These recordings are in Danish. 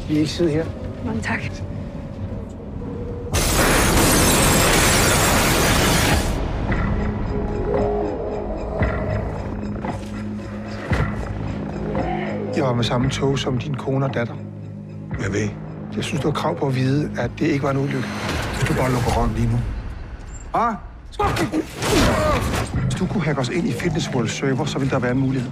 Vi ikke sidde her. Mange tak. Jeg var med samme tog som din kone og datter. Jeg ved. Jeg synes, du har krav på at vide, at det ikke var en ulykke. Hvis du bare lukker røven lige nu. Ah! Hvis du kunne hacke os ind i Fitness World server, så ville der være en mulighed.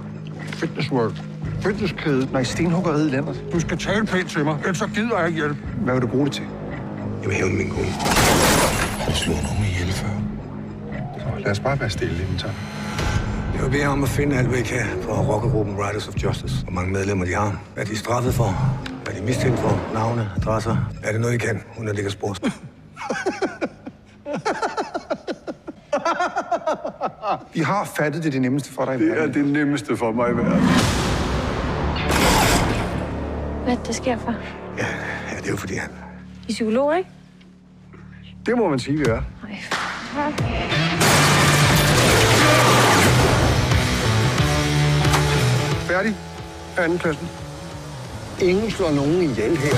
Fitness World. Fitnesskæde. Nej, stenhuggeriet, Lennart. Du skal tale pænt til mig, ellers så gider jeg ikke hjælpe. Hvad vil du bruge det til? Jeg vil hævne min kone. Har du slået nogen ihjel før? Så lad os bare være stille, inventar. Jeg vil bede om at finde alt, hvad I kan for rockergruppen Riders of Justice. Hvor mange medlemmer de har. Hvad de er straffet for. Hvad de er mistænkt for. Navne, adresser. Er det noget, I kan, uden at ligge spor? Vi har fattet det nemmeste for dig i Det er verden. det nemmeste for mig i verden. Hvad der sker for? Ja, det er jo fordi han... I psykolog, ikke? Det må man sige, vi er. Nej, fuck. Færdig. Andenklassen. Ingen slår nogen ihjel her.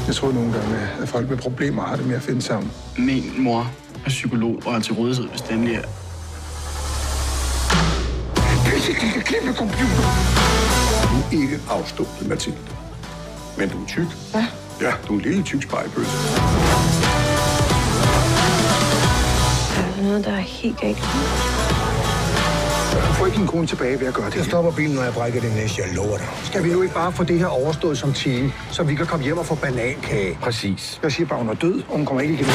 Jeg tror nogle gange, at folk med problemer har det med at finde sammen. Min mor er psykolog og er til rådighed, hvis det endelig er. Pisse, de kan klippe computer. Du er ikke afstået, Mathilde. Men du er tyk. Hvad? Ja, du er en lille tyk spejlbøsse. Der er noget, der er helt galt. Du får ikke din kone tilbage ved at gøre det Jeg her. stopper bilen, når jeg brækker det næste, jeg lover dig. Skal vi nu ikke bare få det her overstået som team, så vi kan komme hjem og få banankage? Præcis. Jeg siger bare, hun er død, og hun kommer ikke igen.